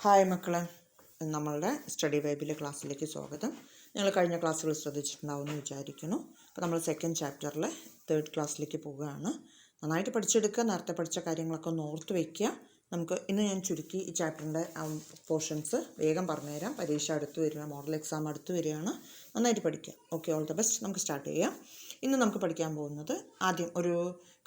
Hi മക്കളെ, നമ്മളുടെ study വൈബിലെ ക്ലാസ്സിലേക്ക് സ്വാഗതം. നിങ്ങൾ കഴിഞ്ഞ ക്ലാസ്സുകൾ ശ്രദ്ധിച്ചിട്ടുണ്ടാവുമെന്ന് വിചാരിക്കുന്നു. അപ്പോൾ നമ്മൾ സെക്കൻഡ് ചാപ്റ്ററിലെ തേർഡ് ക്ലാസ്സിലേക്ക് പോവുകയാണ്. നന്നായിട്ട് പഠിച്ചെടുക്കുക. നേരത്തെ പഠിച്ച കാര്യങ്ങളൊക്കെ ഒന്ന് ഓർത്ത് വയ്ക്കുക. നമുക്ക് ഇന്ന് ഞാൻ ചുരുക്കി ഈ ചാപ്റ്ററിൻ്റെ പോർഷൻസ് വേഗം പറഞ്ഞുതരാം. പരീക്ഷ അടുത്ത് വരിക, മോഡൽ എക്സാം അടുത്ത് വരികയാണ്. നന്നായിട്ട് പഠിക്കുക. Okay, all the best. നമുക്ക് സ്റ്റാർട്ട് ചെയ്യാം. ഇന്ന് നമുക്ക് പഠിക്കാൻ പോകുന്നത് ആദ്യം ഒരു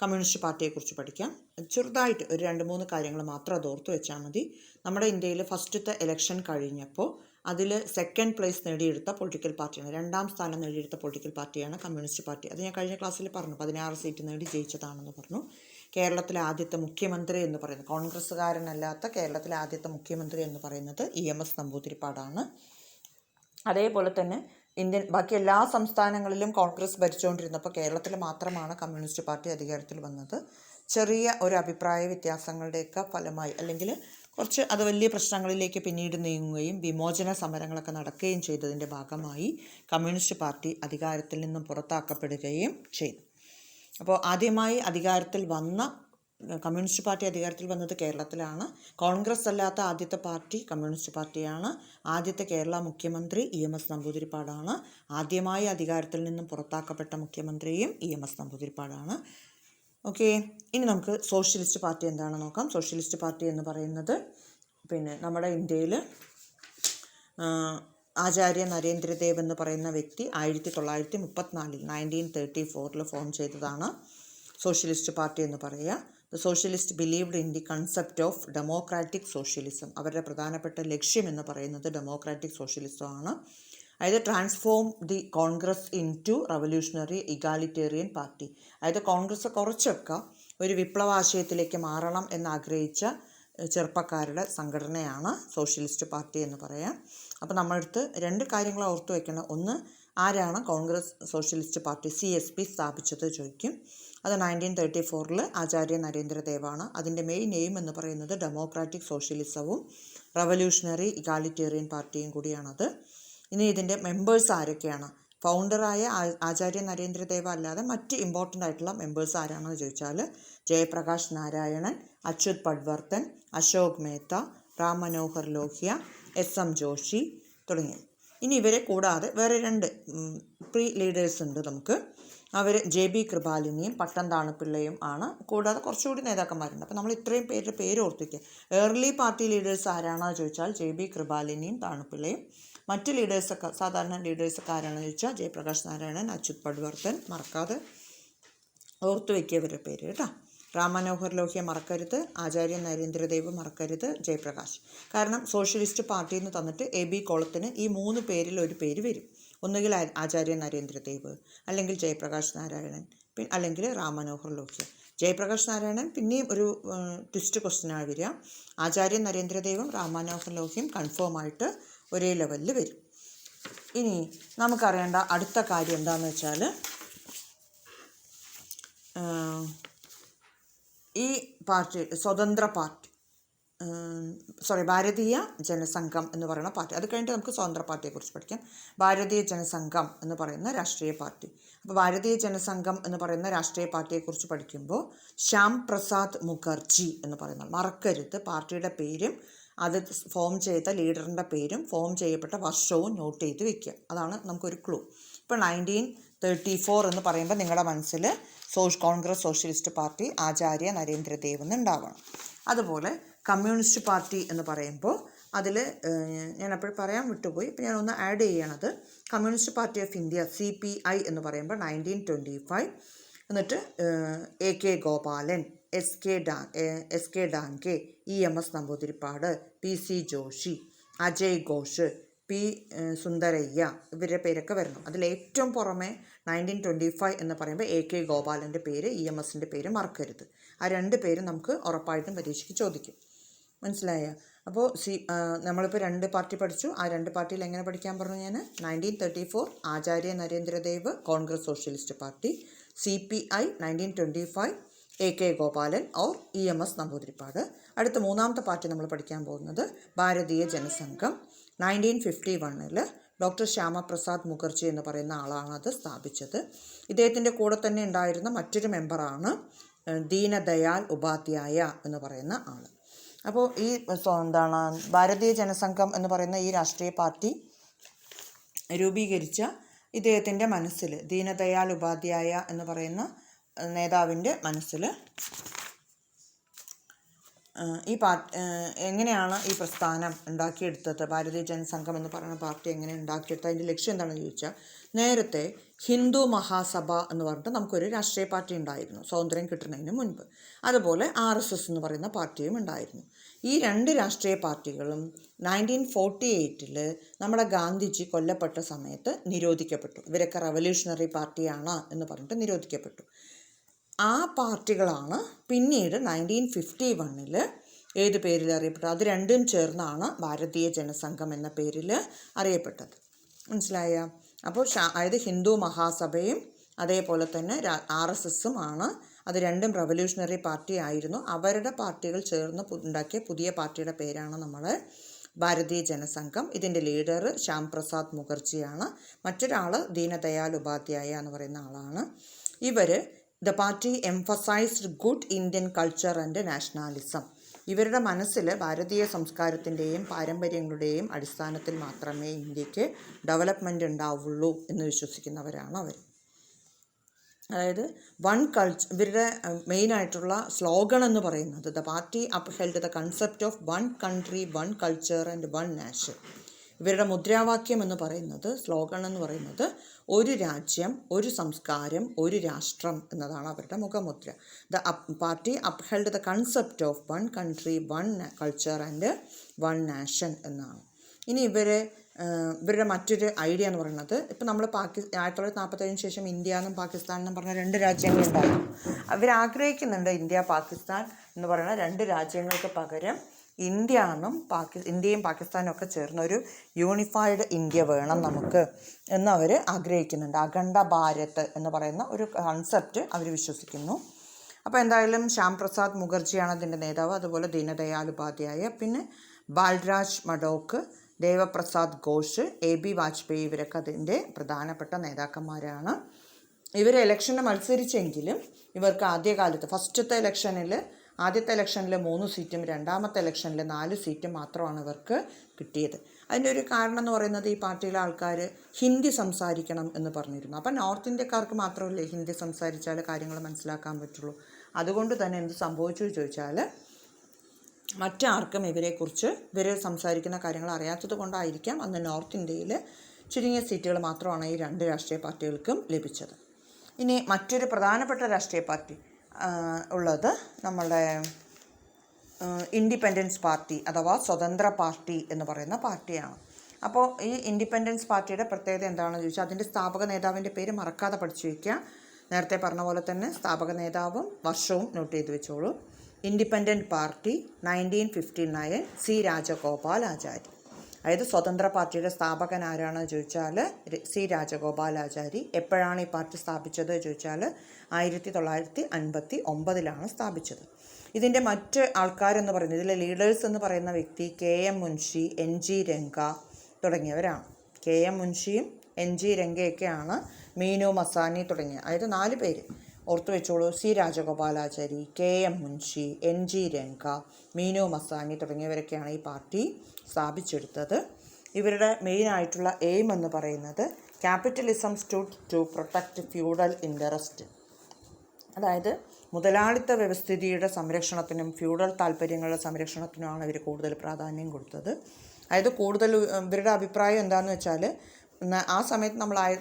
കമ്മ്യൂണിസ്റ്റ് പാർട്ടിയെക്കുറിച്ച് പഠിക്കാം. ചെറുതായിട്ട് ഒരു 2-3 കാര്യങ്ങൾ മാത്രം അത് ഓർത്ത് വെച്ചാൽ മതി. നമ്മുടെ ഇന്ത്യയിൽ ഫസ്റ്റത്തെ ഇലക്ഷൻ കഴിഞ്ഞപ്പോൾ അതിൽ സെക്കൻഡ് പ്ലേസ് നേടിയെടുത്ത പൊളിറ്റിക്കൽ പാർട്ടിയാണ്, 2ാം സ്ഥാനം നേടിയെടുത്ത പൊളിറ്റിക്കൽ പാർട്ടിയാണ് കമ്മ്യൂണിസ്റ്റ് പാർട്ടി. അത് ഞാൻ കഴിഞ്ഞ ക്ലാസ്സിൽ പറഞ്ഞു, 16 സീറ്റ് നേടി ജയിച്ചതാണെന്ന് പറഞ്ഞു. കേരളത്തിലെ ആദ്യത്തെ മുഖ്യമന്ത്രി എന്ന് പറയുന്നത്, കോൺഗ്രസ്സുകാരനല്ലാത്ത കേരളത്തിലെ ആദ്യത്തെ മുഖ്യമന്ത്രി എന്ന് പറയുന്നത് EMS നമ്പൂതിരിപ്പാടാണ്. അതേപോലെ തന്നെ ബാക്കി എല്ലാ സംസ്ഥാനങ്ങളിലും കോൺഗ്രസ് ഭരിച്ചുകൊണ്ടിരുന്നപ്പോൾ കേരളത്തിൽ മാത്രമാണ് കമ്മ്യൂണിസ്റ്റ് പാർട്ടി അധികാരത്തിൽ വന്നത്. ചെറിയ ഒരു അഭിപ്രായ വ്യത്യാസങ്ങളുടെയൊക്കെ ഫലമായി, അല്ലെങ്കിൽ കുറച്ച് അത് വലിയ പ്രശ്നങ്ങളിലേക്ക് പിന്നീട് നീങ്ങുകയും വിമോചന സമരങ്ങളൊക്കെ നടക്കുകയും ചെയ്തതിൻ്റെ ഭാഗമായി കമ്മ്യൂണിസ്റ്റ് പാർട്ടി അധികാരത്തിൽ നിന്നും പുറത്താക്കപ്പെടുകയും ചെയ്തു. അപ്പോൾ ആദ്യമായി കമ്മ്യൂണിസ്റ്റ് പാർട്ടി അധികാരത്തിൽ വന്നത് കേരളത്തിലാണ്. കോൺഗ്രസ് അല്ലാത്ത ആദ്യത്തെ പാർട്ടി കമ്മ്യൂണിസ്റ്റ് പാർട്ടിയാണ്. ആദ്യത്തെ കേരള മുഖ്യമന്ത്രി EMS നമ്പൂതിരിപ്പാടാണ്. ആദ്യമായി അധികാരത്തിൽ നിന്നും പുറത്താക്കപ്പെട്ട മുഖ്യമന്ത്രിയും EMS നമ്പൂതിരിപ്പാടാണ്. ഓക്കെ, ഇനി നമുക്ക് സോഷ്യലിസ്റ്റ് പാർട്ടി എന്താണെന്ന് നോക്കാം. സോഷ്യലിസ്റ്റ് പാർട്ടി എന്ന് പറയുന്നത് നമ്മുടെ ഇന്ത്യയിൽ ആചാര്യ നരേന്ദ്രദേവ് എന്ന് പറയുന്ന വ്യക്തി 1934 1934 ഫോം ചെയ്തതാണ് സോഷ്യലിസ്റ്റ് പാർട്ടി എന്ന് പറയുക. The socialist believed in the concept of democratic socialism. അവരുടെ പ്രധാനപ്പെട്ട ലക്ഷ്യം എന്ന് പറയുന്നത് ഡെമോക്രാറ്റിക് സോഷ്യലിസം ആണ്. അതായത് transform the Congress into revolutionary egalitarian party. അതായത് കോൺഗ്രസ് കുറച്ചൊക്കെ ഒരു വിപ്ലവാശയത്തിലേക്ക് മാറണം എന്നാഗ്രഹിച്ച ചെറുപ്പക്കാരുടെ സംഘടനയാണ് സോഷ്യലിസ്റ്റ് പാർട്ടി എന്ന് പറയാം. അപ്പോൾ നമ്മളടുത്ത് 2 കാര്യങ്ങൾ ഓർത്തു വയ്ക്കണം. ഒന്ന്, ആരാണ് കോൺഗ്രസ് സോഷ്യലിസ്റ്റ് പാർട്ടി CSP സ്ഥാപിച്ചത് ചോദിക്കും. അത് 1934 ആചാര്യ നരേന്ദ്രദേവാണ്. അതിൻ്റെ മെയിൻ എയിം എന്ന് പറയുന്നത് ഡെമോക്രാറ്റിക് സോഷ്യലിസവും റവല്യൂഷണറി ഇഗാലിറ്റേറിയൻ പാർട്ടിയും കൂടിയാണത്. ഇനി ഇതിൻ്റെ മെമ്പേഴ്സ് ആരൊക്കെയാണ്? ഫൗണ്ടറായ ആചാര്യ നരേന്ദ്രദേവ അല്ലാതെ മറ്റ് ഇമ്പോർട്ടൻ്റ് ആയിട്ടുള്ള മെമ്പേഴ്സ് ആരാണെന്ന് ചോദിച്ചാൽ ജയപ്രകാശ് നാരായണൻ, അച്യുത് പട്വർത്തൻ, അശോക് മേത്ത, റാം മനോഹർ ലോഹ്യ, SM ജോഷി തുടങ്ങിയ. ഇനി ഇവരെ കൂടാതെ വേറെ 2 പ്രീ ലീഡേഴ്സ് ഉണ്ട് നമുക്ക്. അവർ JB കൃപാലിനിയും പട്ടംതാണു പിള്ളയും ആണ്. കൂടാതെ കുറച്ചുകൂടി നേതാക്കന്മാരുണ്ട്. അപ്പോൾ നമ്മൾ ഇത്രയും പേര് ഓർത്തിക്കുക. ഏർലി പാർട്ടി ലീഡേഴ്സ് ആരാണെന്ന് ചോദിച്ചാൽ JB കൃപാലിനിയും താണുപിള്ളയും. മറ്റ് ലീഡേഴ്സൊക്കെ, സാധാരണ ലീഡേഴ്സൊക്കെ ആരാണെന്ന് ചോദിച്ചാൽ ജയപ്രകാശ് നാരായണൻ, അച്യുത് പട്വർത്തൻ, മറക്കാതെ ഓർത്തു വയ്ക്കിയവരുടെ പേര് കേട്ടോ. റാം മനോഹർ ലോഹ്യ മറക്കരുത്, ആചാര്യ നരേന്ദ്രദേവ് മറക്കരുത്, ജയപ്രകാശ്. കാരണം സോഷ്യലിസ്റ്റ് പാർട്ടി എന്ന് തന്നിട്ട് AB കോളത്തിന് ഈ 3 പേരിൽ ഒരു പേര് വരും. ഒന്നുകിൽ ആചാര്യ നരേന്ദ്രദേവ്, അല്ലെങ്കിൽ ജയപ്രകാശ് നാരായണൻ, അല്ലെങ്കിൽ റാം മനോഹർ ലോഹ്യ. ജയപ്രകാശ് നാരായണൻ പിന്നെയും ഒരു ട്വിസ്റ്റ് ക്വസ്റ്റ്യനാണ് വരിക. ആചാര്യ നരേന്ദ്രദേവും റാം മനോഹർ ലോഹ്യയും കൺഫേം ആയിട്ട് ഒരേ ലെവലിൽ വരും. ഇനി നമുക്കറിയേണ്ട അടുത്ത കാര്യം എന്താണെന്ന് വെച്ചാൽ, ഈ പാർട്ടി സ്വതന്ത്ര പാർട്ടി ഭാരതീയ ജനസംഘം എന്ന് പറയുന്ന പാർട്ടി. അത് കഴിഞ്ഞിട്ട് നമുക്ക് സ്വതന്ത്ര പാർട്ടിയെക്കുറിച്ച് പഠിക്കാം. ഭാരതീയ ജനസംഘം എന്ന് പറയുന്ന രാഷ്ട്രീയ പാർട്ടി. അപ്പോൾ ഭാരതീയ ജനസംഘം എന്ന് പറയുന്ന രാഷ്ട്രീയ പാർട്ടിയെക്കുറിച്ച് പഠിക്കുമ്പോൾ ശ്യാം പ്രസാദ് മുഖർജി എന്ന് പറയുന്ന, മറക്കരുത്, പാർട്ടിയുടെ പേരും അത് ഫോം ചെയ്ത ലീഡറിൻ്റെ പേരും ഫോം ചെയ്യപ്പെട്ട വർഷവും നോട്ട് ചെയ്ത് വെക്കുക. അതാണ് നമുക്കൊരു ക്ലൂ. ഇപ്പോൾ 1934 എന്ന് പറയുമ്പോൾ നിങ്ങളുടെ മനസ്സിൽ കോൺഗ്രസ് സോഷ്യലിസ്റ്റ് പാർട്ടി ആചാര്യ നരേന്ദ്രദേവ് എന്നുണ്ടാവണം. അതുപോലെ കമ്മ്യൂണിസ്റ്റ് പാർട്ടി എന്ന് പറയുമ്പോൾ അതിൽ ഞാൻ അപ്പോഴും പറയാൻ വിട്ടുപോയി, ഇപ്പോൾ ഞാനൊന്ന് ആഡ് ചെയ്യണത്, communist party of India CPI എന്ന് പറയുമ്പോൾ 1925. എന്നിട്ട് AK Gopalan, SK ഡാൻകെ, EMS Namboodiripad, PC Joshi, Ajay Ghosh, P Sundarayya, ഇവരുടെ പേരൊക്കെ വരണം. അതിലേറ്റവും പുറമെ 1925 എന്ന് പറയുമ്പോൾ AK ഗോപാലൻ്റെ പേര്, EMSൻ്റെ പേര് മറക്കരുത്. ആ 2 പേരും നമുക്ക് ഉറപ്പായിട്ടും പരീക്ഷയ്ക്ക് ചോദിക്കും. മനസ്സിലായ? അപ്പോൾ നമ്മളിപ്പോൾ 2 പാർട്ടി പഠിച്ചു. ആ 2 പാർട്ടിയിൽ എങ്ങനെ പഠിക്കാൻ പറഞ്ഞു ഞാൻ? 1934 Acharya Narendra Dev Congress socialist party, CPI 1925 AK Gopalan or EMS Namboodiripad. അടുത്ത 3ാമത്തെ പാർട്ടി നമ്മൾ പഠിക്കാൻ പോകുന്നത് ഭാരതീയ ജനസംഘം. 1951 ഡോക്ടർ ശ്യാമപ്രസാദ് മുഖർജി എന്ന് പറയുന്ന ആളാണ് അത് സ്ഥാപിച്ചത്. ഇദ്ദേഹത്തിൻ്റെ കൂടെ തന്നെ ഉണ്ടായിരുന്ന മറ്റൊരു മെമ്പറാണ് ദീനദയാൽ ഉപാധ്യായ എന്ന് പറയുന്ന ആൾ. അപ്പോൾ ഈ ഭാരതീയ ജനസംഘം എന്ന് പറയുന്ന ഈ രാഷ്ട്രീയ പാർട്ടി രൂപീകരിച്ച ഇദ്ദേഹത്തിൻ്റെ മനസ്സിൽ, ദീനദയാൽ ഉപാധ്യായ എന്ന് പറയുന്ന നേതാവിൻ്റെ മനസ്സിൽ എങ്ങനെയാണ് ഈ പ്രസ്ഥാനം ഉണ്ടാക്കിയെടുത്തത്, ഭാരതീയ ജനസംഘം എന്ന് പറയുന്ന പാർട്ടി എങ്ങനെ ഉണ്ടാക്കിയെടുത്തത്, അതിൻ്റെ ലക്ഷ്യം എന്താണെന്ന് ചോദിച്ചാൽ, നേരത്തെ ഹിന്ദു മഹാസഭ എന്ന് പറഞ്ഞിട്ട് നമുക്കൊരു രാഷ്ട്രീയ പാർട്ടി ഉണ്ടായിരുന്നു സ്വാതന്ത്ര്യം കിട്ടുന്നതിന് മുൻപ്. അതുപോലെ RSS എന്ന് പറയുന്ന പാർട്ടിയും ഉണ്ടായിരുന്നു. ഈ രണ്ട് രാഷ്ട്രീയ പാർട്ടികളും 1948 നമ്മുടെ ഗാന്ധിജി കൊല്ലപ്പെട്ട സമയത്ത് നിരോധിക്കപ്പെട്ടു. ഇവരൊക്കെ റവല്യൂഷണറി പാർട്ടിയാണ് എന്ന് പറഞ്ഞിട്ട് നിരോധിക്കപ്പെട്ടു. ആ പാർട്ടികളാണ് പിന്നീട് 1951 ഏത് പേരിൽ അറിയപ്പെട്ടത്? അത് രണ്ടും ചേർന്നാണ് ഭാരതീയ ജനസംഘം എന്ന പേരിൽ അറിയപ്പെട്ടത്. മനസ്സിലായ? അപ്പോൾ അതായത് ഹിന്ദു മഹാസഭയും അതേപോലെ തന്നെ RSSും ആണ്. അത് രണ്ടും റവല്യൂഷണറി പാർട്ടി ആയിരുന്നു. അവരുടെ പാർട്ടികൾ ചേർന്ന് ഉണ്ടാക്കിയ പുതിയ പാർട്ടിയുടെ പേരാണ് നമ്മൾ ഭാരതീയ ജനസംഘം. ഇതിൻ്റെ ലീഡർ ശ്യാം പ്രസാദ് മുഖർജിയാണ്. മറ്റൊരാൾ ദീനദയാൽ ഉപാധ്യായ എന്ന് പറയുന്ന ആളാണ്. The party emphasised good Indian culture and nationalism. ഇവരുടെ മനസ്സിൽ ഭാരതീയ സംസ്കാരത്തിൻ്റെയും പാരമ്പര്യങ്ങളുടെയും അടിസ്ഥാനത്തിൽ മാത്രമേ ഇന്ത്യക്ക് ഡെവലപ്മെൻറ്റ് ഉണ്ടാവുള്ളൂ എന്ന് വിശ്വസിക്കുന്നവരാണ് അവർ. അതായത് ഇവരുടെ മെയിനായിട്ടുള്ള സ്ലോഗൺ എന്ന് പറയുന്നത് the party upheld the concept of one country, one culture and one nation. ഇവരുടെ മുദ്രാവാക്യം എന്ന് പറയുന്നത്, സ്ലോഗൺ എന്ന് പറയുന്നത്, ഒരു രാജ്യം, ഒരു സംസ്കാരം, ഒരു രാഷ്ട്രം എന്നതാണ് അവരുടെ മുഖമുദ്ര. The party upheld the concept of one country, one culture and one nation എന്നാണ്. ഇനി ഇവരുടെ മറ്റൊരു ഐഡിയ എന്ന് പറയുന്നത്, ഇപ്പം നമ്മൾ 1947 ശേഷം ഇന്ത്യ എന്നും പാകിസ്ഥാൻ എന്നും പറഞ്ഞ രണ്ട് രാജ്യങ്ങളുണ്ടായിരുന്നു. അവരാഗ്രഹിക്കുന്നുണ്ട് ഇന്ത്യ പാകിസ്ഥാൻ എന്ന് പറയുന്ന രണ്ട് രാജ്യങ്ങൾക്ക് പകരം ഇന്ത്യയും പാകിസ്ഥാനും ഒക്കെ ചേർന്ന ഒരു യൂണിഫൈഡ് ഇന്ത്യ വേണം നമുക്ക് എന്ന് അവർ ആഗ്രഹിക്കുന്നുണ്ട്. അഖണ്ഡ ഭാരത് എന്ന് പറയുന്ന ഒരു കൺസെപ്റ്റ് അവർ വിശ്വസിക്കുന്നു. അപ്പോൾ എന്തായാലും ശ്യാം പ്രസാദ് മുഖർജിയാണ് അതിൻ്റെ നേതാവ്. അതുപോലെ ദീനദയാൽ ഉപാധ്യായ, പിന്നെ ബാൽരാജ് മഡോക്ക്, ദേവപ്രസാദ് ഘോഷ്, AB വാജ്പേയി, ഇവരൊക്കെ അതിൻ്റെ പ്രധാനപ്പെട്ട നേതാക്കന്മാരാണ്. ഇവർ ഇലക്ഷന് മത്സരിച്ചെങ്കിലും ഇവർക്ക് ആദ്യകാലത്ത് ആദ്യത്തെ ഇലക്ഷനിൽ 3 സീറ്റും രണ്ടാമത്തെ ഇലക്ഷനിൽ 4 സീറ്റും മാത്രമാണ് ഇവർക്ക് കിട്ടിയത്. അതിൻ്റെ ഒരു കാരണം എന്ന് പറയുന്നത്, ഈ പാർട്ടിയിലെ ആൾക്കാർ ഹിന്ദി സംസാരിക്കണം എന്ന് പറഞ്ഞിരുന്നു. അപ്പം നോർത്ത് ഇന്ത്യക്കാർക്ക് മാത്രമല്ലേ ഹിന്ദി സംസാരിച്ചാൽ കാര്യങ്ങൾ മനസ്സിലാക്കാൻ പറ്റുള്ളൂ. അതുകൊണ്ട് തന്നെ എന്ത് സംഭവിച്ചു ചോദിച്ചാൽ, മറ്റാർക്കും ഇവർ സംസാരിക്കുന്ന കാര്യങ്ങൾ അറിയാത്തത് കൊണ്ടായിരിക്കാം അന്ന് നോർത്ത് ഇന്ത്യയിൽ ചുരുങ്ങിയ സീറ്റുകൾ മാത്രമാണ് ഈ രണ്ട് രാഷ്ട്രീയ പാർട്ടികൾക്കും ലഭിച്ചത്. ഇനി മറ്റൊരു പ്രധാനപ്പെട്ട രാഷ്ട്രീയ പാർട്ടി ഉള്ളത് നമ്മുടെ ഇൻഡിപെൻഡൻസ് പാർട്ടി അഥവാ സ്വതന്ത്ര പാർട്ടി എന്ന് പറയുന്ന പാർട്ടിയാണ്. അപ്പോൾ ഈ ഇൻഡിപെൻഡൻസ് പാർട്ടിയുടെ പ്രത്യേകത എന്താണെന്ന് ചോദിച്ചാൽ, അതിൻ്റെ സ്ഥാപക നേതാവിൻ്റെ പേര് മറക്കാതെ പഠിച്ചു വയ്ക്കുക. നേരത്തെ പറഞ്ഞ പോലെ തന്നെ സ്ഥാപക നേതാവും വർഷവും നോട്ട് ചെയ്ത് വെച്ചോളൂ. Independent party 1959, C. രാജഗോപാലാചാരി. അതായത് സ്വതന്ത്ര പാർട്ടിയുടെ സ്ഥാപകൻ ആരാണെന്ന് ചോദിച്ചാൽ C. രാജഗോപാലാചാരി. എപ്പോഴാണ് ഈ പാർട്ടി സ്ഥാപിച്ചത് ചോദിച്ചാൽ 1959 സ്ഥാപിച്ചത്. ഇതിൻ്റെ മറ്റ് ആൾക്കാരെന്ന് പറയുന്നത്, ഇതിലെ ലീഡേഴ്സ് എന്ന് പറയുന്ന വ്യക്തി KM മുൻഷി, NG രംഗ തുടങ്ങിയവരാണ്. KM മുൻഷിയും NG രംഗയൊക്കെയാണ് മീനു മസാനി തുടങ്ങിയ, അതായത് 4 പേര് ഓർത്തു വെച്ചോളൂ. C. Rajagopalachari, KM Munshi, NG രംഗ, Meenu Masani തുടങ്ങിയവരൊക്കെയാണ് ഈ പാർട്ടി സ്ഥാപിച്ചെടുത്തത്. ഇവരുടെ മെയിനായിട്ടുള്ള എയിം എന്ന് പറയുന്നത് capitalism stood to protect feudal interest. അതായത് മുതലാളിത്ത വ്യവസ്ഥിതിയുടെ സംരക്ഷണത്തിനും ഫ്യൂഡൽ താല്പര്യങ്ങളുടെ സംരക്ഷണത്തിനുമാണ് ഇവർ കൂടുതൽ പ്രാധാന്യം കൊടുത്തത്. അതായത് ഇവരുടെ അഭിപ്രായം എന്താണെന്ന് വെച്ചാൽ, ആ സമയത്ത്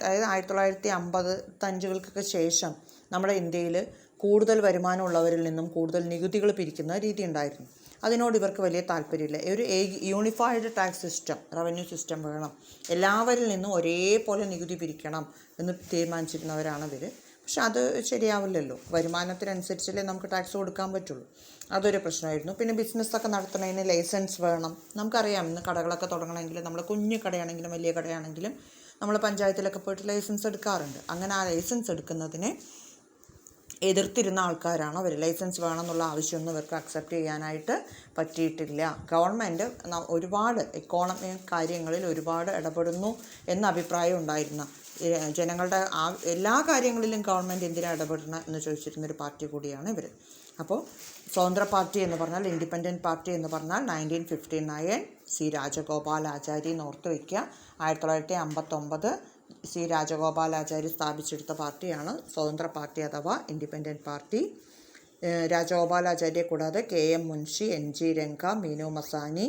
അതായത് 1955 ശേഷം നമ്മുടെ ഇന്ത്യയിൽ കൂടുതൽ വരുമാനമുള്ളവരിൽ നിന്നും കൂടുതൽ നികുതികൾ പിരിക്കുന്ന രീതി ഉണ്ടായിരുന്നു. അതിനോട് ഇവർക്ക് വലിയ താല്പര്യമില്ല. ഒരു unified tax system, revenue system വേണം, എല്ലാവരിൽ നിന്നും ഒരേപോലെ നികുതി പിരിക്കണം എന്ന് തീരുമാനിച്ചിരുന്നവരാണ് ഇവർ. പക്ഷെ അത് ശരിയാവില്ലല്ലോ, വരുമാനത്തിനനുസരിച്ചല്ലേ നമുക്ക് ടാക്സ് കൊടുക്കാൻ പറ്റുള്ളൂ. അതൊരു പ്രശ്നമായിരുന്നു. പിന്നെ ബിസിനസ്സൊക്കെ നടത്തുന്നതിന് ലൈസൻസ് വേണം. നമുക്കറിയാം, ഇന്ന് കടകളൊക്കെ തുടങ്ങണമെങ്കിൽ, നമ്മൾ കുഞ്ഞു കടയാണെങ്കിലും വലിയ കടയാണെങ്കിലും നമ്മൾ പഞ്ചായത്തിലൊക്കെ പോയിട്ട് ലൈസൻസ് എടുക്കാറുണ്ട്. അങ്ങനെ ആ ലൈസൻസ് എടുക്കുന്നതിനെ എതിർത്തിരുന്ന ആൾക്കാരാണ് അവർ. ലൈസൻസ് വേണമെന്നുള്ള ആവശ്യമൊന്നും ഇവർക്ക് അക്സെപ്റ്റ് ചെയ്യാനായിട്ട് പറ്റിയിട്ടില്ല. ഗവൺമെൻറ് ഒരുപാട് ഇക്കോണമിക് കാര്യങ്ങളിൽ ഒരുപാട് ഇടപെടുന്നു എന്ന അഭിപ്രായം ഉണ്ടായിരുന്ന, ജനങ്ങളുടെ എല്ലാ കാര്യങ്ങളിലും ഗവൺമെൻറ് എന്തിനാണ് ഇടപെടുന്നത് എന്ന് ചോദിച്ചിരുന്നൊരു പാർട്ടി കൂടിയാണ് ഇവർ. അപ്പോൾ സ്വതന്ത്ര പാർട്ടി എന്ന് പറഞ്ഞാൽ, ഇൻഡിപെൻഡൻറ്റ് പാർട്ടി എന്ന് പറഞ്ഞാൽ 1959 സി രാജഗോപാലാചാരി എന്ന് ഓർത്ത് വയ്ക്കുക. 1959 സി രാജഗോപാലാചാരി സ്ഥാപിച്ചെടുത്ത പാർട്ടിയാണ് സ്വതന്ത്ര പാർട്ടി അഥവാ ഇൻഡിപെൻഡൻറ്റ് പാർട്ടി. രാജഗോപാലാചാര്യെ കൂടാതെ KM മുൻഷി, NG രംഗ, മീനു മസാനി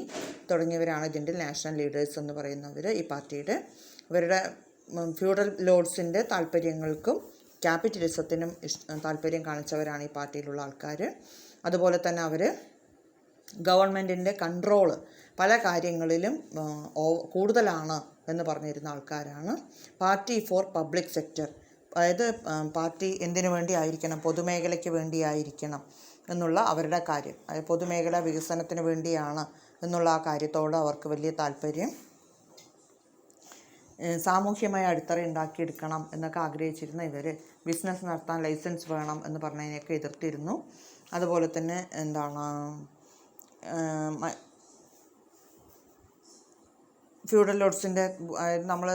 തുടങ്ങിയവരാണ് ഇതിൻ്റെ നാഷണൽ ലീഡേഴ്സ് എന്ന് പറയുന്നവർ. ഈ പാർട്ടിയുടെ ഇവരുടെ ഫ്യൂഡൽ ലോഡ്സിൻ്റെ താല്പര്യങ്ങൾക്കും ക്യാപിറ്റലിസത്തിനും താല്പര്യം കാണിച്ചവരാണ് ഈ പാർട്ടിയിലുള്ള ആൾക്കാർ. അതുപോലെ തന്നെ അവർ ഗവൺമെൻറ്റിൻ്റെ കൺട്രോള് പല കാര്യങ്ങളിലും കൂടുതലാണ് എന്ന് പറഞ്ഞിരുന്ന ആൾക്കാരാണ്. പാർട്ടി ഫോർ പബ്ലിക് സെക്ടർ, അതായത് പാർട്ടി എന്തിനു വേണ്ടി ആയിരിക്കണം, പൊതുമേഖലയ്ക്ക് വേണ്ടിയായിരിക്കണം എന്നുള്ള അവരുടെ കാര്യം, അതായത് പൊതുമേഖല വികസനത്തിന് വേണ്ടിയാണ് എന്നുള്ള ആ കാര്യത്തോട് അവർക്ക് വലിയ താല്പര്യം. സാമൂഹ്യമായ അടിത്തറ ഉണ്ടാക്കിയെടുക്കണം എന്നൊക്കെ ആഗ്രഹിച്ചിരുന്ന ഇവർ ബിസിനസ് നടത്താൻ ലൈസൻസ് വേണം എന്ന് പറഞ്ഞതിനെയൊക്കെ എതിർത്തിരുന്നു. അതുപോലെ തന്നെ ഫ്യൂഡൽ ലോഡ്സിൻ്റെ, നമ്മൾ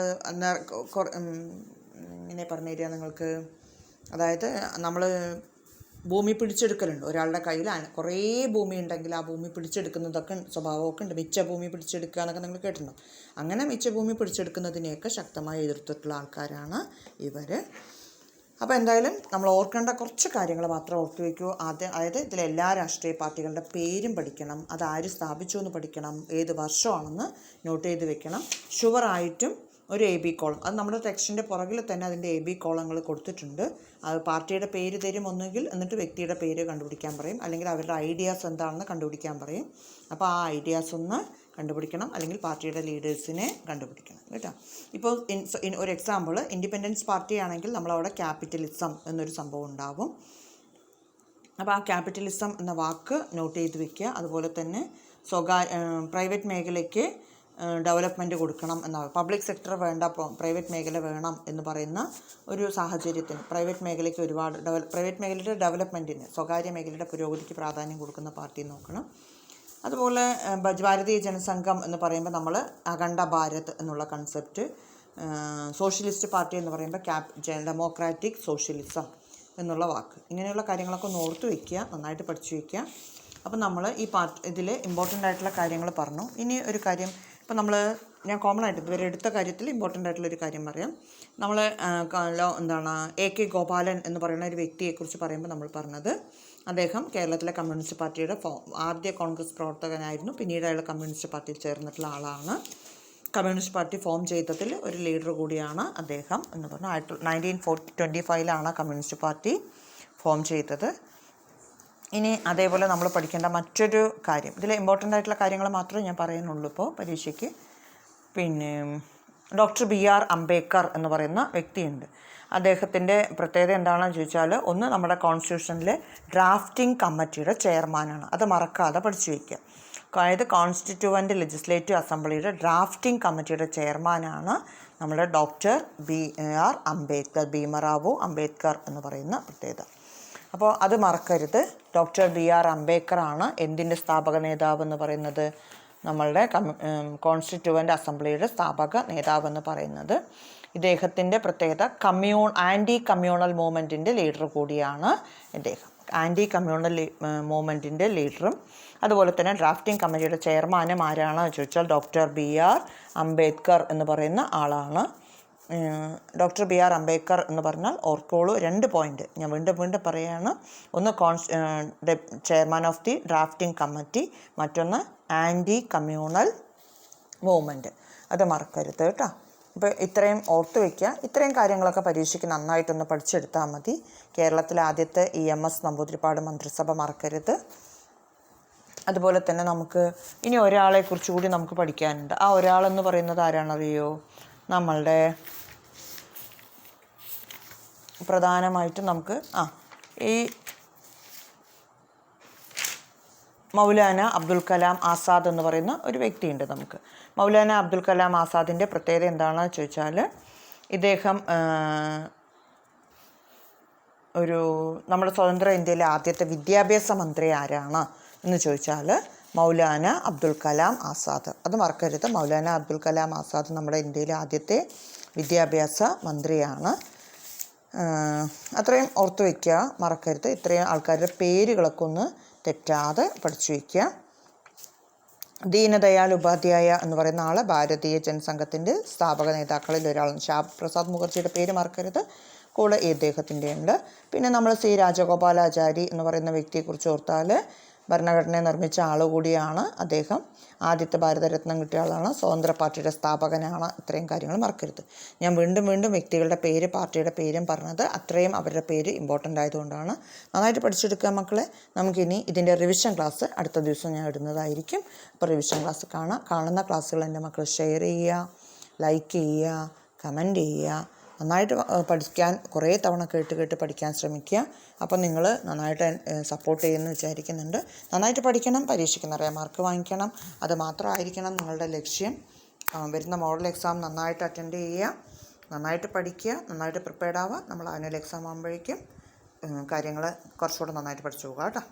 ഇങ്ങനെ പറഞ്ഞു തരിക നിങ്ങൾക്ക്, അതായത് നമ്മൾ ഭൂമി പിടിച്ചെടുക്കലുണ്ട്. ഒരാളുടെ കയ്യിൽ കുറേ ഭൂമി ഉണ്ടെങ്കിൽ ആ ഭൂമി പിടിച്ചെടുക്കുന്നതൊക്കെ സ്വഭാവമൊക്കെ ഉണ്ട്. മിച്ച ഭൂമി പിടിച്ചെടുക്കുക എന്നൊക്കെ നിങ്ങൾ കേട്ടിട്ടുണ്ടോ. അങ്ങനെ മിച്ച ഭൂമി പിടിച്ചെടുക്കുന്നതിനെയൊക്കെ ശക്തമായി എതിർത്തിട്ടുള്ള ആൾക്കാരാണ് ഇവർ. അപ്പോൾ എന്തായാലും നമ്മൾ ഓർക്കേണ്ട കുറച്ച് കാര്യങ്ങൾ മാത്രം ഓർത്തു വയ്ക്കൂ. അതായത് ഇതിലെല്ലാ രാഷ്ട്രീയ പാർട്ടികളുടെ പേരും പഠിക്കണം, അത് ആര് സ്ഥാപിച്ചു എന്ന് പഠിക്കണം, ഏത് വർഷമാണെന്ന് നോട്ട് ചെയ്ത് വെക്കണം. ഷുവറായിട്ടും ഒരു AB കോളം, അത് നമ്മുടെ ടെക്സ്റ്റിൻ്റെ പുറകിൽ തന്നെ അതിൻ്റെ AB കോളങ്ങൾ കൊടുത്തിട്ടുണ്ട്. അത് പാർട്ടിയുടെ പേര് തരും ഒന്നുകിൽ, എന്നിട്ട് വ്യക്തിയുടെ പേര് കണ്ടുപിടിക്കാൻ പറയും, അല്ലെങ്കിൽ അവരുടെ ഐഡിയാസ് എന്താണെന്ന് കണ്ടുപിടിക്കാൻ പറയും. അപ്പോൾ ആ ഐഡിയാസ് ഒന്ന് കണ്ടുപിടിക്കണം, അല്ലെങ്കിൽ പാർട്ടിയുടെ ലീഡേഴ്സിനെ കണ്ടുപിടിക്കണം കേട്ടോ. ഇപ്പോൾ ഒരു എക്സാമ്പിൾ, ഇൻഡിപെൻഡൻസ് പാർട്ടി ആണെങ്കിൽ നമ്മളവിടെ ക്യാപിറ്റലിസം എന്നൊരു സംഭവം ഉണ്ടാവും. അപ്പോൾ ആ ക്യാപിറ്റലിസം എന്ന വാക്ക് നോട്ട് ചെയ്ത് വെക്കുക. അതുപോലെ തന്നെ പ്രൈവറ്റ് മേഖലയ്ക്ക് ഡെവലപ്മെൻറ്റ് കൊടുക്കണം എന്നാണ്, പബ്ലിക് സെക്ടർ വേണ്ട പ്രൈവറ്റ് മേഖല വേണം എന്ന് പറയുന്ന ഒരു സാഹചര്യത്തിന് പ്രൈവറ്റ് മേഖലയ്ക്ക് ഒരുപാട് പ്രൈവറ്റ് മേഖലയുടെ ഡെവലപ്മെൻറ്റിന്, സ്വകാര്യ മേഖലയുടെ പുരോഗതിക്ക് പ്രാധാന്യം കൊടുക്കുന്ന പാർട്ടി നോക്കണം. അതുപോലെ ഭാരതീയ ജനസംഘം എന്ന് പറയുമ്പോൾ നമ്മൾ അഖണ്ഡ ഭാരത് എന്നുള്ള കൺസെപ്റ്റ്, സോഷ്യലിസ്റ്റ് പാർട്ടി എന്ന് പറയുമ്പോൾ ഡെമോക്രാറ്റിക് സോഷ്യലിസം എന്നുള്ള വാക്ക്, ഇങ്ങനെയുള്ള കാര്യങ്ങളൊക്കെ ഒന്ന് ഓർത്ത് വയ്ക്കുക, നന്നായിട്ട് പഠിച്ചു വയ്ക്കുക. അപ്പോൾ നമ്മൾ ഈ ഇതിൽ ഇമ്പോർട്ടൻ്റ് ആയിട്ടുള്ള കാര്യങ്ങൾ പറഞ്ഞു. ഇനി ഒരു കാര്യം, ഇപ്പോൾ ഞാൻ കോമൺ ആയിട്ട് ഇതുവരെ എടുത്ത കാര്യത്തിൽ ഇമ്പോർട്ടൻ്റ് ആയിട്ടുള്ളൊരു കാര്യം പറയാം. നമ്മൾ AK ഗോപാലൻ എന്ന് പറയുന്ന ഒരു വ്യക്തിയെക്കുറിച്ച് പറയുമ്പോൾ നമ്മൾ പറഞ്ഞത്, അദ്ദേഹം കേരളത്തിലെ കമ്മ്യൂണിസ്റ്റ് പാർട്ടിയുടെ ആദ്യ കോൺഗ്രസ് പ്രവർത്തകനായിരുന്നു. പിന്നീട് അയാൾ കമ്മ്യൂണിസ്റ്റ് പാർട്ടിയിൽ ചേർന്നിട്ടുള്ള ആളാണ്. കമ്മ്യൂണിസ്റ്റ് പാർട്ടി ഫോം ചെയ്തതിൽ ഒരു ലീഡർ കൂടിയാണ് അദ്ദേഹം എന്ന് പറഞ്ഞാൽ 1925 കമ്മ്യൂണിസ്റ്റ് പാർട്ടി ഫോം ചെയ്തത്. ഇനി അതേപോലെ നമ്മൾ പഠിക്കേണ്ട മറ്റൊരു കാര്യം, ഇതിൽ ഇമ്പോർട്ടൻ്റ് ആയിട്ടുള്ള കാര്യങ്ങൾ മാത്രമേ ഞാൻ പറയുന്നുള്ളൂ ഇപ്പോൾ പരീക്ഷയ്ക്ക്. പിന്നെ ഡോക്ടർ BR അംബേദ്കർ എന്ന് പറയുന്ന വ്യക്തിയുണ്ട്. അദ്ദേഹത്തിൻ്റെ പ്രത്യേകത എന്താണെന്ന് ചോദിച്ചാൽ, ഒന്ന് നമ്മുടെ കോൺസ്റ്റിറ്റ്യൂഷനിലെ ഡ്രാഫ്റ്റിംഗ് കമ്മിറ്റിയുടെ ചെയർമാനാണ്. അത് മറക്കാതെ പഠിച്ചു വയ്ക്കുക. അതായത് കോൺസ്റ്റിറ്റ്യൂവൻ്റ് ലെജിസ്ലേറ്റീവ് അസംബ്ലിയുടെ ഡ്രാഫ്റ്റിംഗ് കമ്മിറ്റിയുടെ ചെയർമാനാണ് നമ്മുടെ ഡോക്ടർ BR അംബേദ്കർ, ഭീമറാവു അംബേദ്കർ എന്ന് പറയുന്ന പ്രത്യേകത. അപ്പോൾ അത് മറക്കരുത്. ഡോക്ടർ BR അംബേദ്കറാണ് എന്തിൻ്റെ സ്ഥാപക നേതാവ് എന്ന് പറയുന്നത്, നമ്മളുടെ കോൺസ്റ്റിറ്റ്യൂവൻ്റ് അസംബ്ലിയുടെ സ്ഥാപക നേതാവെന്ന് പറയുന്നത്. ഇദ്ദേഹത്തിൻ്റെ പ്രത്യേകത ആൻറ്റി കമ്മ്യൂണൽ മൂവ്മെൻറ്റിൻ്റെ ലീഡർ കൂടിയാണ് ഇദ്ദേഹം. ആൻറ്റി കമ്മ്യൂണൽ മൂവ്മെൻറ്റിൻ്റെ ലീഡറും അതുപോലെ തന്നെ ഡ്രാഫ്റ്റിംഗ് കമ്മിറ്റിയുടെ ചെയർമാനും ആരാണ് ചോദിച്ചാൽ ഡോക്ടർ BR അംബേദ്കർ എന്ന് പറയുന്ന ആളാണ്. ഡോക്ടർ BR അംബേദ്കർ എന്ന് പറഞ്ഞാൽ ഓർക്കോളൂ 2 പോയിൻ്റ് ഞാൻ വീണ്ടും പറയുകയാണ്. ഒന്ന് chairman of the drafting committee, മറ്റൊന്ന് ആൻറ്റി കമ്മ്യൂണൽ മൂവ്മെൻറ്റ്. അത് മറക്കരുത് കേട്ടോ. അപ്പോൾ ഇത്രയും ഓർത്ത് വയ്ക്കുക. ഇത്രയും കാര്യങ്ങളൊക്കെ പരീക്ഷയ്ക്ക് നന്നായിട്ടൊന്ന് പഠിച്ചെടുത്താൽ മതി. കേരളത്തിലെ ആദ്യത്തെ EMS നമ്പൂതിരിപ്പാട് മന്ത്രിസഭ മറക്കരുത്. അതുപോലെ തന്നെ നമുക്ക് ഇനി ഒരാളെക്കുറിച്ച് കൂടി നമുക്ക് പഠിക്കാനുണ്ട്. ആ ഒരാളെന്ന് പറയുന്നത് ആരാണറിയോ, നമ്മളുടെ പ്രധാനമായിട്ടും നമുക്ക് ഈ മൗലാന അബ്ദുൽ കലാം ആസാദ് എന്ന് പറയുന്ന ഒരു വ്യക്തിയുണ്ട് നമുക്ക്. മൗലാന അബ്ദുൽ കലാം ആസാദിൻ്റെ പ്രത്യേകത എന്താണെന്ന് ചോദിച്ചാൽ, ഇദ്ദേഹം നമ്മുടെ സ്വതന്ത്ര ഇന്ത്യയിലെ ആദ്യത്തെ വിദ്യാഭ്യാസ മന്ത്രി ആരാണ് എന്ന് ചോദിച്ചാൽ മൗലാന അബ്ദുൽ കലാം ആസാദ്. അത് മറക്കരുത്. മൗലാന അബ്ദുൽ കലാം ആസാദ് നമ്മുടെ ഇന്ത്യയിലെ ആദ്യത്തെ വിദ്യാഭ്യാസ മന്ത്രിയാണ്. അത്രയും ഓർത്ത് വയ്ക്കുക, മറക്കരുത്. ഇത്രയും ആൾക്കാരുടെ പേരുകളൊക്കെ ഒന്ന് തെറ്റാതെ പഠിച്ചു വയ്ക്കുക. ദീനദയാൽ ഉപാധ്യായ എന്ന് പറയുന്ന ആൾ ഭാരതീയ ജനസംഘത്തിൻ്റെ സ്ഥാപക നേതാക്കളിൽ ഒരാളാണ്. ശ്യാം പ്രസാദ് മുഖർജിയുടെ പേര് മറക്കരുത്, കൂടെ ഇദ്ദേഹത്തിൻ്റെ ഉണ്ട്. പിന്നെ നമ്മൾ സി രാജഗോപാലാചാരി എന്ന് പറയുന്ന വ്യക്തിയെക്കുറിച്ച് ഓർത്താൽ ഭരണഘടനയെ നിർമ്മിച്ച ആൾ കൂടിയാണ് അദ്ദേഹം. ആദ്യത്തെ ഭാരതരത്നം കിട്ടിയ ആളാണ്. സ്വതന്ത്ര പാർട്ടിയുടെ സ്ഥാപകനാണ്. ഇത്രയും കാര്യങ്ങൾ മറക്കരുത്. ഞാൻ വീണ്ടും വീണ്ടും വ്യക്തികളുടെ പേര് പാർട്ടിയുടെ പേരും പറഞ്ഞത് അത്രയും അവരുടെ പേര് ഇമ്പോർട്ടൻ്റ് ആയതുകൊണ്ടാണ്. നന്നായിട്ട് പഠിച്ചെടുക്കുക മക്കളെ. നമുക്കിനി ഇതിൻ്റെ റിവിഷൻ ക്ലാസ് അടുത്ത ദിവസം ഞാൻ ഇടുന്നതായിരിക്കും. അപ്പോൾ റിവിഷൻ ക്ലാസ് കാണുന്ന ക്ലാസ്സുകൾ എൻ്റെ മക്കൾ ഷെയർ ചെയ്യുക, ലൈക്ക് ചെയ്യുക, കമൻറ്റ് ചെയ്യുക. നന്നായിട്ട് പഠിക്കാൻ കുറേ തവണ കേട്ട് പഠിക്കാൻ ശ്രമിക്കുക. അപ്പം നിങ്ങൾ നന്നായിട്ട് സപ്പോർട്ട് ചെയ്യുമെന്ന് വിചാരിക്കുന്നുണ്ട്. നന്നായിട്ട് പഠിക്കണം, പരീക്ഷയ്ക്ക് നിറയെ മാർക്ക് വാങ്ങിക്കണം. അത് മാത്രമായിരിക്കണം നിങ്ങളുടെ ലക്ഷ്യം. വരുന്ന മോഡൽ എക്സാം നന്നായിട്ട് അറ്റൻഡ് ചെയ്യുക, നന്നായിട്ട് പഠിക്കുക, നന്നായിട്ട് പ്രിപ്പയർഡ് ആവുക. നമ്മൾ ആനുവൽ എക്സാം ആകുമ്പോഴേക്കും കാര്യങ്ങൾ കുറച്ചുകൂടെ നന്നായിട്ട് പഠിച്ചു പോകുക കേട്ടോ.